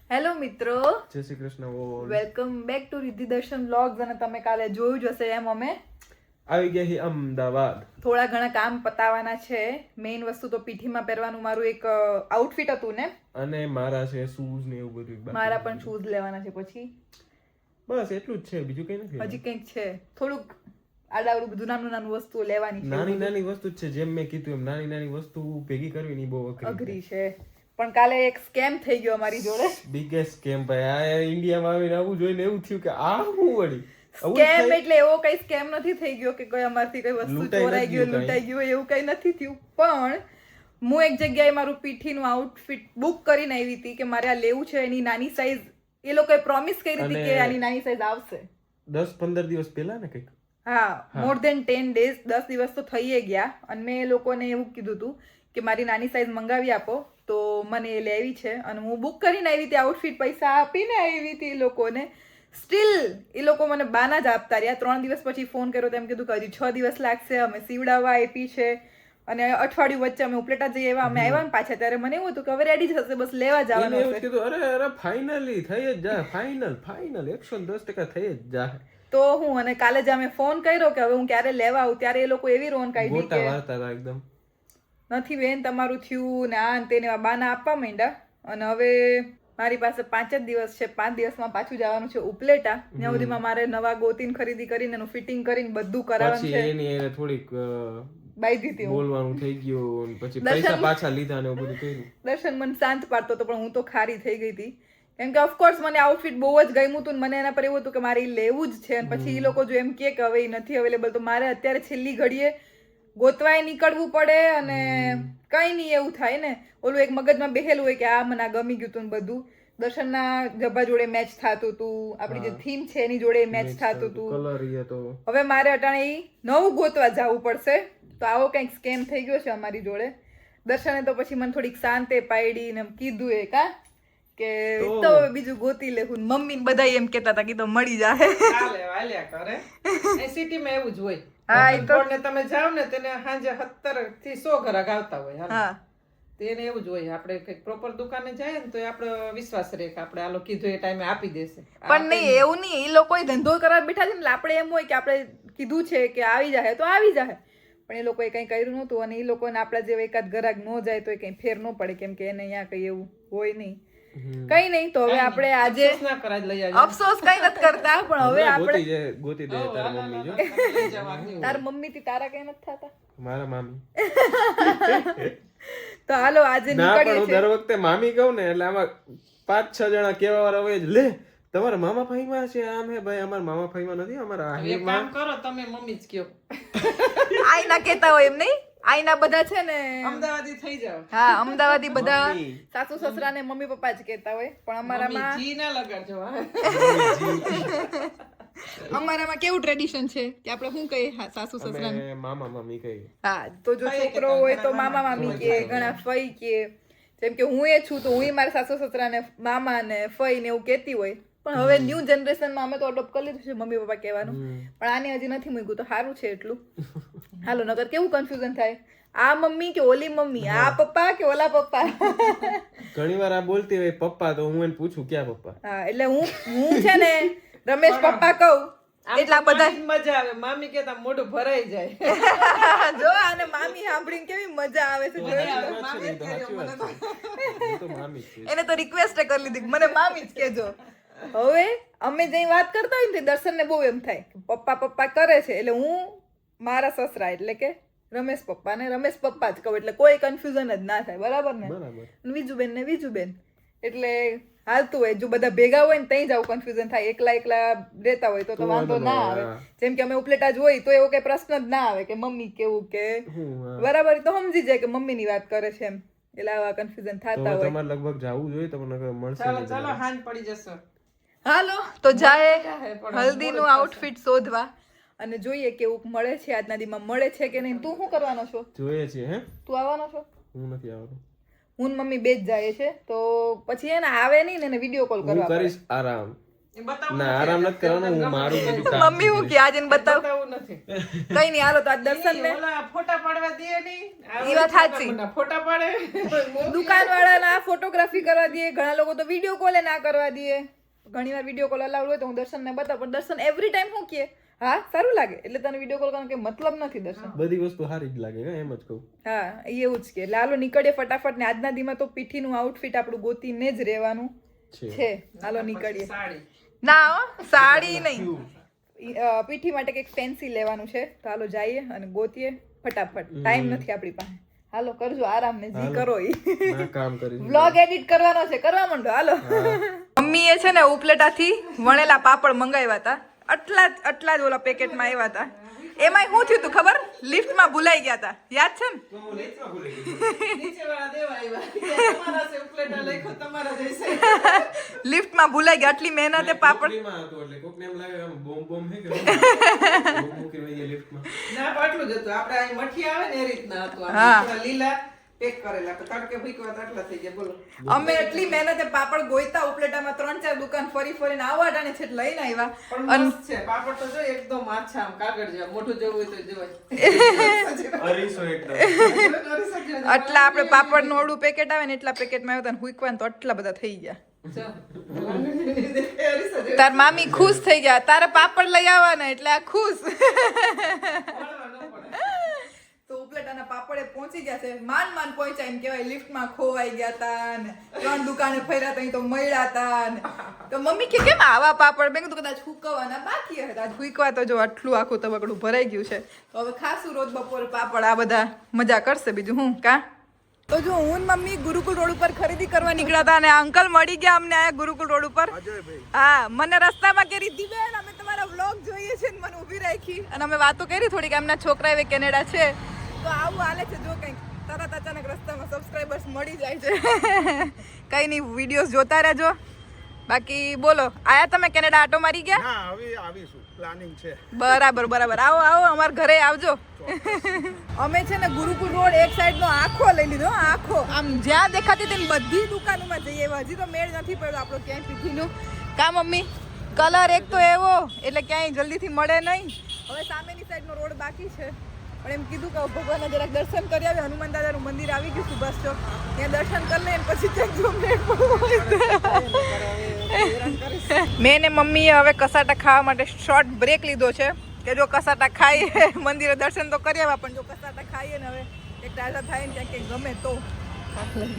Hello મિત્રો, જય Shri Krishna all. Welcome back to Riddhi દર્શન વ્લોગ્સ. અને તમે કાલે જોયું જ હશે એમ અમે આવી ગયા છીએ અમદાવાદ. થોડા ઘણા કામ પતાવવાના છે. મેઇન વસ્તુ તો પીઠીમાં પહેરવાનું મારું એક આઉટફિટ હતું ને, અને મારા છે શૂઝ ને એવું બધું બાકી. મારા પણ શૂઝ લેવાના છે. પછી બસ એટલું જ છે, બીજું કઈ નથી. હજી કંઈક છે, થોડુંક આડાવડું બધું નાનું નાનું વસ્તુઓ લેવાની છે. નાની નાની વસ્તુ જ છે, જેમ મેં કીધું એમ નાની નાની વસ્તુ ભેગી કરવી ની બહુ અઘરી છે. પણ કાલે એક સ્કેમ થઈ ગયો અમારી જોડે. બિગેસ્ટ સ્કેમ ભાઈ. આ ઇન્ડિયામાં આવીને આવું જોઈને એવું થયું કે આ હું વળી સ્કેમ એટલે એવો કઈ સ્કેમ નથી થઈ ગયો કે કોઈ અમારથી કઈ વસ્તુ લૂંટાઈ ચોરાઈ નથી ગયું, ગયું લૂંટાઈ ગયું, એવું કઈ નથી થયું. પણ હું એક જગ્યાએ મારું પીઠીનું આઉટફિટ બુક કરીને આવી હતી કે મારે આ લેવું છે. એની નાની સાઈઝ એ લોકોએ પ્રોમિસ કરી હતી અને કે આની નાની સાઈઝ આવશે. 10-15 દિવસ પહેલા ને કંઈક. હા, મોર ધેન 10 ડેઝ, 10 દિવસ તો થઈ ગયા. અને મેં એ લોકોને એવું કીધું હતું કે મારી નાની સાઈઝ મંગાવી આપો. તો મને એ લેવી છે અને હું બુક કરીને આવી હતી આઉટફિટ, પૈસા આપીને આવી હતી એ લોકોને. સ્ટીલ એ લોકો મને બાના જ આપતા રહ્યા. 3 દિવસ પછી ફોન કર્યો તો એમ કીધું કે હજી 6 દિવસ લાગશે, અમે સીવડાવવા આપી છે. અને અઠવાડિયું વચ્ચે અમે ઉપલેટા જઈ આવ્યા. અમે આવ્યા ને પાછા ત્યારે મને એવું હતું કે હવે રેડી જ હશે, બસ લેવા એને જવાનું એવું હશે. કીધું અરે ફાઇનલી થઈ જ જાય, ફાઇનલ 110% થઈ જ જાય. તો હું અને કાલે જ અમે ફોન કર્યો કે હવે હું ક્યારે લેવા આવું, ત્યારે એ લોકો એવી રોન કાઢી ગોટા કે વાર્તા હતા એકદમ. નથી બેન, તમારું થયું ને આ ને તેને બાના આપવા માંડ્યા. અને હવે મારી પાસે 5 જ દિવસ છે. 5 દિવસમાં પાછું જવાનું છે ઉપલેટા. ત્યાં સુધીમાં મારે નવા ગોતીન ખરીદી કરીને એનું ફિટિંગ કરીને બધું કરાવવાનું પછી છે. એની એને થોડીક બાઈ દીધી હું. બોલવાનું થઈ ગયું, પછી પૈસા પાછા લીધા ને એવું બધું કર્યું. દર્શન મને શાંત પાડતો હતો પણ હું તો ખારી થઈ ગઈ હતી. કેમ કે ઓફકોર્સ મને આઉટફિટ બહુ જ ગમ્યું હતું ને મને એના પર એવું હતું કે મારે ઈ લેવું જ છે. અને પછી એ લોકો જો એમ કે હવે ઈ નથી અવેલેબલ, તો મારે અત્યારે છેલ્લી ઘડીએ ગોતવાય નીકળવું પડે. અને કઈ નહીં એવું થાય ને, ઓલું એક મગજમાં બેહેલું હોય કે આ મને આ ગમી ગયું હતું ને બધું. દર્શનના જબ્બા જોડે મેચ થતું હતું, આપણી જે થીમ છે એની જોડે મેચ થતું હતું. કલર ઈ હતો. હવે મારે અટાણે ઈ નવું ગોતવા જવું પડશે. તો આવો કંઈક સ્કેમ થઈ ગયો છે અમારી જોડે. દર્શને તો પછી મને થોડીક શાંતે પાડી ને કીધું એ કા કે તો હવે બીજું ગોતી લેવું. મમ્મી ને બધા એમ કહેતા હતા કે તો મળી જાય. ચાલે વાલ્યા કરે. એ સિટીમાં એવું જ હોય. હા, ઈ તો ને તમે જાવ ને તેને સાંજે 17 થી 100 ઘરાક આવતા હોય. હાલો. હા, તેને એવું જ હોય. આપણે કઈક પ્રોપર દુકાને જાય ને તો આપણે વિશ્વાસ રહે કે આપણે આલો કીધું એ ટાઈમે આપી દેશે. પણ નહીં એવું નહીં. એ લોકો ધંધો કરવા બેઠા છે ને, એટલે આપણે એમ હોય કે આપણે કીધું છે કે આવી જાય તો આવી જાય. પણ એ લોકોએ કંઈ કર્યું નહોતું. અને એ લોકોને આપણા જેવા એકાદ ગ્રાહક ન જાય તો કંઈ ફેર ન પડે, કેમ કે એને અહીંયા કંઈ એવું હોય નહીં. કઈ નહીં, તો હવે આપણે આજે અફસોસ ના કરાય, લઈ આવજો. અફસોસ કઈ નથી કરતા. પણ હવે આપણે ગોતી દે તારા મમ્મી જો. લઈ જવાની. તાર મમ્મી થી તારા કઈ નથી થતા. મારા મામી. તો હાલો આજે ના પણ નીકળીએ હું છીએ. દર વખતે મામી કહું ને એટલે આમાં 5-6 જણા કેવા વાળા હોય જ. લે તમારા મામા ફાઈમાં છે આમ હે ભાઈ. અમારા મામા ફાઈમાં નથી, અમારા હવે એક આહીમાં. કામ કરો, તમે મમ્મી જ કયો. આઈના કહેતા હોય એમ નહીં. આઈના બધા છે ને, અમદાવાદી થઈ જાવ. હા અમદાવાદી બધા મમ્મી. સાસુ સસરા ને મમ્મી પપ્પા જ કહેતા હોય. પણ અમારામાં મમ્મી જી ના લગાડજો. હા. અમારામાં કેવું ટ્રેડિશન છે કે આપણે શું કહીએ હા, સાસુ સસરા ને. અમે મામા મામી કહીએ. હા, તો જો છોકરો હોય તો મામા મામી કે, ઘણા ફઈ કે. જેમ કે હું એ છું તો હું મારા સાસુ સસરા ને મામા ને ફઈ ને એવું કહેતી હોય. પણ હવે ન્યૂ જનરેશનમાં અમે તો અડોપ્ટ કરી લીધું છે મમ્મી પપ્પા કહેવાનું. પણ આને હજી નથી મૂક્યું તો સારું છે એટલું. હાલો, નકર કેવું કન્ફ્યુઝન થાય. આ મમ્મી કે ઓલી મમ્મી, આ પપ્પા કે ઓલા પપ્પા. ઘણી વાર આ બોલતી હોય પપ્પા, તો હું એને પૂછું ક્યાં પપ્પા. હા, એટલે હું છે ને રમેશ પપ્પા કહું એટલા બધા આમ મજા આવે. મામી કેતા મોઢું ભરાઈ જાય. જો આને મામી સાંભળીને કેવી મજા આવે છે. એ તો મામી જ છે. એને તો રિક્વેસ્ટ કરી લીધી કે મને મામી જ કહેજો. હવે અમે જઈ વાત કરતા હોય ને દર્શન ને બહુ એમ થાય કે પપ્પા પપ્પા કરે છે, એટલે હું મારા સસરા એટલે કે રમેશ પપ્પા ને રમેશ પપ્પા જ કહું. એટલે કોઈ કન્ફ્યુઝન જ ના થાય. બરાબર ને? બરાબર. વિજુબેન ને વિજુબેન એટલે હાલતું હોય. જો બધા ભેગા હોય ને ત્યાં જ આવું કન્ફ્યુઝન થાય. એકલા રહેતા હોય તો વાંધો ના આવે. જેમ કે અમે ઉપલેટા જ હોય તો એવો કઈ પ્રશ્ન જ ના આવે કે મમ્મી કેવું કે બરાબર. તો સમજી જાય કે મમ્મી ની વાત કરે છે એમ. એટલે આવા કન્ફ્યુઝન થતા તો હોય. તમારે લગભગ જાવું જોઈએ, તમને મળશે ચાલો નહીં. ચાલો હાંજ પડી જશે. હાલો તો જાય પણ હલ્દીનું આઉટફિટ શોધવા અને જોઈએ કેવું મળે છે. આજના દીમાં મળે છે કે નહીં. તું શું કરવાનો છો? જોઈએ છીએ. હે તું આવવાનો છો? હું નથી આવતો. હું ને મમ્મી બે જ જાય છે. તો પછી એને આવે નહીં ને એને વિડીયો કોલ હું કરવા પડે. કરીશ આરામ. એ બતાવવું ના નથી. આરામ નથી કરવાનું, હું મારું બધું કામ મમ્મી હું કે આજે બતાવ બતાવવું નથી. કઈ નહીં હાલો તો આજ દર્શન ને ઓલા ફોટા પાડવા દે નહીં. આ ઈ વાત સાચી. ઓલા ફોટા પાડે. દુકાન વાળાના ફોટોગ્રાફી કરવા દે, ઘણા લોકો તો વિડીયો કોલ ના કરવા દે. ઘણી વાર વિડીયો કોલ અલાઉડ હોય તો હું દર્શનને બતાવું, પણ દર્શન એવરી ટાઈમ હું કે હા સારું લાગે એટલે તને વિડીયો કોલ કરવાનો કે મતલબ નથી દર્શન. બધી વસ્તુ સારી જ લાગે એમ જ કહું. હા એવું જ કે એટલે હાલો નીકળીએ ફટાફટ ને આજના દીમાં તો પીઠીનું આઉટફિટ આપણું ગોતીને જ રહેવાનું છે. હાલો નીકળીએ. સાડી. ના હો, સાડી નહીં, પીઠી માટે કંઈક ફેન્સી લેવાનું છે તો હાલો જઈએ અને ગોતીએ ફટાફટ. ટાઈમ નથી આપણી પાસે. હાલો કરજો આરામ ને જી કરો ઈ ના કામ કરી વ્લોગ એડિટ કરવાનો છે, કરવા માંડો હાલો. મમ્મીએ છે ને ઉપલેટાથી વણેલા પાપડ મંગાવ્યા હતા. આટલા જ ઓલા પેકેટમાં આવ્યા હતા. એમાંય શું થયું તું ખબર? લિફ્ટમાં ભૂલાઈ ગયા હતા, યાદ છે ને? નીચેવાળા દેવા આવ્યા. તમારા છે ઉપલેટા લખ્યો, તમારા જઈશે. લિફ્ટમાં ભૂલાઈ ગયા, આટલી મહેનતે પાપડ. એટલે કોકને એમ લાગે આમ બોમ્બ હે કે બોમ્બ મૂકી રહી લિફ્ટમાં. ના પાટલું જ હતું. આપણે અહીં મઠી આવે ને એ રીતના હતું. હા. આપણે થોડા લીલા પેક કરેલા. તડકે ભીકવા તો આટલા થઈ ગયા. બોલો. અમે એટલી મહેનતે પાપડ ગોઈતા ઉપલેટામાં 3-4 દુકાન ફરીને આવા અટાણે છે લઈને આવ્યા. પણ મસ્ત છે. પાપડ તો જો એકદમ આછા આમ કાગળ જેવા. મોઢું જેવું હોય તો જોવાય. અરીસો એકદમ. આટલા આપણે પાપડ નું ઓળું પેકેટ આવે ને એટલા પેકેટમાં આવ્યા હતા, હુંકવાન તો આટલા બધા થઈ ગયા. તાર મામી ખુશ થઈ ગયા, તારે પાપડ લઈ આવવાના એટલે આ ખુશ. તો ઉપલેટાના પાપડે પહોંચી ગયા છે. માંડ પહોંચ્યા એમ કહેવાય. લિફ્ટમાં ખોવાઈ ગયા હતા ને 3 દુકાને ફર્યા હતા તો મળ્યા હતા ને. તો મમ્મી કે કેમ આવા પાપડ? મેં કીધું કદાચ હુકવાના બાકી હતા. આજ હુકવા તો જો આટલું આખું તબકડું ભરાઈ ગયું છે. તો હવે ખાસું રોજ બપોરે પાપડ આ બધા મજા કરશે. બીજું હું કા તો જો હું ને મમ્મી ગુરુકુળ રોડ ઉપર ખરીદી કરવા નીકળ્યા હતા અને અંકલ મળી ગયા અમને આ ગુરુકુળ રોડ ઉપર. હા, મને રસ્તામાં કેરી દીવેન અમે તમારા વ્લોગ જોઈએ છે ને મને ઊભી રાખી અને અમે વાતો કરી થોડીક. એમના છોકરા હવે કેનેડા છે તો આવું હાલે છે. જો કંઈક તરત અચાનક રસ્તામાં સબસ્ક્રાઇબર્સ મળી જાય છે. કઈ નહીં, વિડીયોઝ જોતા રહેજો. બાકી બોલો, આયા તમે કેનેડા આટો મારી ગયા? હા, હવે આવીશું, પ્લાનિંગ છે. બરાબર. આવો અમાર ઘરે આવજો. અમે છે ને ગુરુકુળ રોડ એક સાઈડ નો આખો લઈ લીધો. આખો આમ જ્યાં દેખાતી તેની બધી દુકાનોમાં જઈએ. હજી તો મેળ નથી પડ્યો આપણો ક્યાંય પીઠીનું. કા મમ્મી? કલર એક તો એવો એટલે ક્યાંય જલ્દીથી મળે નહીં. હવે સામેની સાઈડ નો રોડ બાકી છે પણ એમ કીધું કે ભગવાનના જરાક દર્શન કરી આવે. હનુમાન દાદાનું મંદિર આવી ગયું સુભાષ ચોક, ત્યાં દર્શન કરી લઈએ પછી ક્યાંક જો મેં ને મમ્મીએ હવે કસાટા ખાવા માટે શોર્ટ બ્રેક લીધો છે કે જો કસાટા ખાઈએ મંદિરે દર્શન તો કરી આવ્યા પણ જો કસાટા ખાઈએ ને હવે એક તાજા થાય ને ક્યાંક ગમે તો.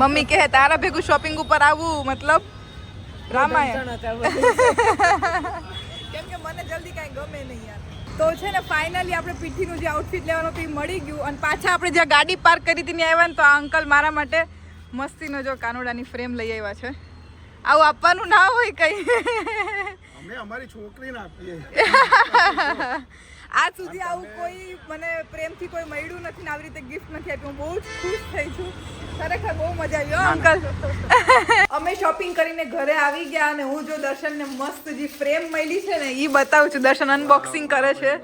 મમ્મી કહે તારા ભેગું શોપિંગ ઉપર આવવું મતલબ રામાયણ. કેમ કે મને જલ્દી કાંઈ ગમે નહીં યાર. તો છે ને ફાઇનલી આપણે પીઠીનું જે આઉટફિટ લેવાનું હતું એ મળી ગયું અને પાછા આપણે જ્યાં ગાડી પાર્ક કરી હતી ત્યાં આવ્યા ને તો આ અંકલ મારા માટે મસ્તીનો જો કાનોડાની ફ્રેમ લઈ આવ્યા છે. આવું આપવાનું ના હોય કઈ. અમે અમારી છોકરીને આપીએ. આજ સુધી આવું કોઈ મને પ્રેમથી કોઈ મળ્યું નથી ને આવી રીતે ગિફ્ટ નથી આપ્યું. હું બહુ જ ખુશ થઈ છું. ખરેખર બહુ મજા આવી હો અંકલ. અમે શોપિંગ કરીને ઘરે આવી ગયા અને હું જો દર્શનને મસ્ત જે ફ્રેમ મળી છે ને એ બતાવું છું. દર્શન અનબોક્સિંગ કરે છે.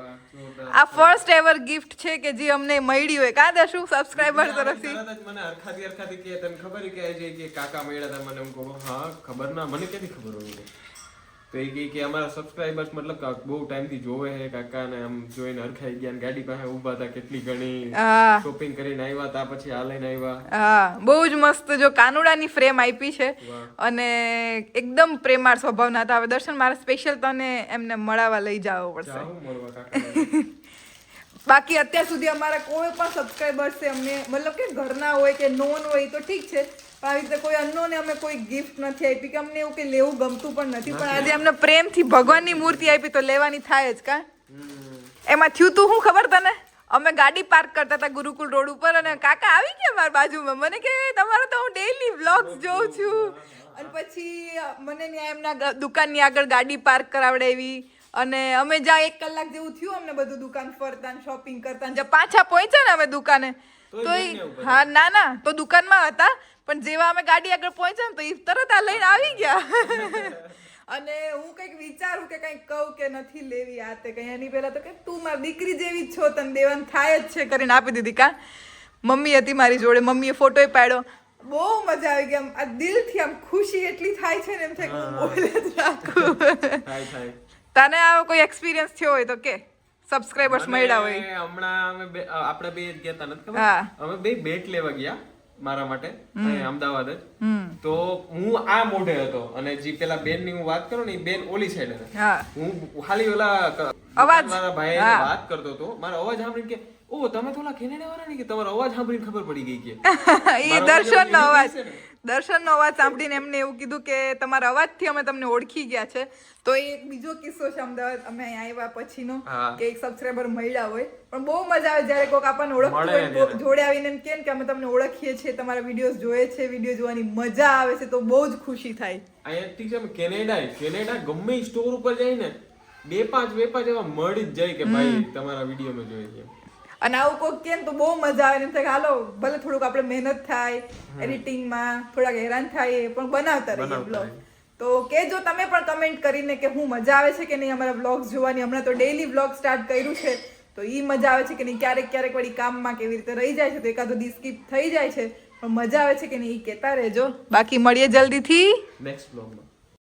આ ફર્સ્ટ એવર ગિફ્ટ છે કે જે અમને મળી હોય. કા દર્શું સબસ્ક્રાઇબર તરફથી મને હરખાથી કે તને ખબર કે આજે કે કાકા મળ્યા હતા. મને એમ કહું હા ખબર ના, મને ક્યાંથી ખબર હોય? તો એ કહે કે અમારા સબસ્ક્રાઇબર્સ મતલબ બહુ ટાઈમથી જોવે છે કાકાને, આમ જોઈને હરખાઈ ગયા ને ગાડી પાસે ઊભા હતા. કેટલી ઘણી શોપિંગ કરીને આવ્યા હતા, પછી આ લઈને આવ્યા. હા, બહુ જ મસ્ત જો કાનુડાની ફ્રેમ આપી છે અને એકદમ પ્રેમાળ સ્વભાવના હતા. હવે દર્શન મારે સ્પેશિયલ તને એમને મળવા લઈ જવો પડશે. મળવા કાકા. બાકી અત્યાર સુધી અમારા કોઈ પણ સબસ્ક્રાઇબર્સ છે અમને મતલબ કે ઘરના હોય કે નોન હોય તો ઠીક છે, પણ આવી રીતે કોઈ અનનોને અમે કોઈ ગિફ્ટ નથી આપી કે અમને એવું કે લેવું ગમતું પણ નથી. પણ આજે અમને પ્રેમથી ભગવાનની મૂર્તિ આપી તો લેવાની થાય જ. કા એમાં થયું તું હું ખબર તને? અમે ગાડી પાર્ક કરતા હતા ગુરુકુળ રોડ ઉપર અને કાકા આવી ગયા મારી બાજુમાં. મને કે તમારો તો હું ડેઈલી વ્લોગ્સ જોઉં છું. અને પછી મને ત્યાં એમના દુકાનની આગળ ગાડી પાર્ક કરાવડાવી અને અમે જ્યાં 1 કલાક જેવું થયું અમને બધું દુકાન ફરતા ને શોપિંગ કરતા. જ્યાં પાછા પહોંચ્યા ને અમે દુકાને તો હા ના તો દુકાનમાં હતા પણ જેવા અમે ગાડી આગળ પહોંચ્યા ને તો એ તરત આ લઈને આવી ગયા. અને હું કંઈક વિચારું કે કંઈક કહું કે નથી લેવી આ તે કંઈ એની પહેલા તો કે તું મારી દીકરી જેવી જ છો, તને દેવાનું થાય જ છે કરીને આપી દીધી. કા મમ્મી હતી મારી જોડે, મમ્મીએ ફોટોય પાડ્યો. બહુ મજા આવી ગઈ આમ આ દિલથી આમ ખુશી એટલી થાય છે ને એમ થાય કે હું બોલે જ રાખું થાય તને આવો કોઈ એક્સપિરિયન્સ થયો હોય તો કે સબસ્ક્રાઇબર્સ મળ્યા હોય મને હમણાં આપણે બે ગયા હતા નથી ખબર હા. અમે બે બેટ લેવા ગયા મારા માટે અહીંયા અમદાવાદ જ તો હું આ મોઢે હતો અને જે પેલા બેન ની હું વાત કરું ને એ બેન ઓલી સાઈડ હતા હા હું ખાલી ઓલા અવાજ. મારા ભાઈ હા. વાત કરતો હતો મારો અવાજ સાંભળીને કે ઓ તમે તો ઓલા કેનેડા વાળા ને કે તમારો અવાજ સાંભળીને ખબર પડી ગઈ કે એ દર્શનનો અવાજ દર્શનનો અવાજ સાંભળીને એમને એવું કીધું કે તમારા અવાજથી અમે તમને ઓળખી ગયા છે તો એ એક બીજો કિસ્સો છે અમદાવાદ અમે અહીંયા આવ્યા પછીનો હા. કે એક સબસ્ક્રાઇબર મળ્યા હોય પણ બહુ મજા આવે જ્યારે કોઈક આપણને ઓળખતું મળે હોય ત્યારે. જોડે આવીને એમ કહે ને કે અમે તમને ઓળખીએ છીએ તમારા વિડીયોઝ જોઈએ છે વિડીયો જોવાની મજા આવે છે તો બહુ જ ખુશી થાય અહીંયાથી છે કેનેડા ગમે સ્ટોર ઉપર જઈને બે પાંચ એવા મળી જ જાય કે ભાઈ તમારા વિડીયોમાં જોઈએ અને આવું કોઈક કે તો બહુ મજા આવે ને એમ થાય કે હાલો ભલે થોડુંક આપણે મહેનત થાય એડિટિંગમાં થોડાક હેરાન થાય પણ બનાવતા રહીએ બનાવતા બ્લોગ રહીએ. તો કેજો તમે પણ કમેન્ટ કરીને કે હું મજા આવે છે કે નહીં અમારા બ્લોગ્સ જોવાની હમણાં તો ડેઈલી બ્લોગ સ્ટાર્ટ કર્યું છે તો ઈ મજા આવે છે કે નહીં ક્યારેક વળી કામમાં કેવી રીતે રહી જાય છે તો એકાદો દી સ્કીપ થઈ જાય છે પણ મજા આવે છે કે નહીં ઈ કહેતા રહેજો બાકી મળીએ જલ્દીથી નેક્સ્ટ બ્લોગમાં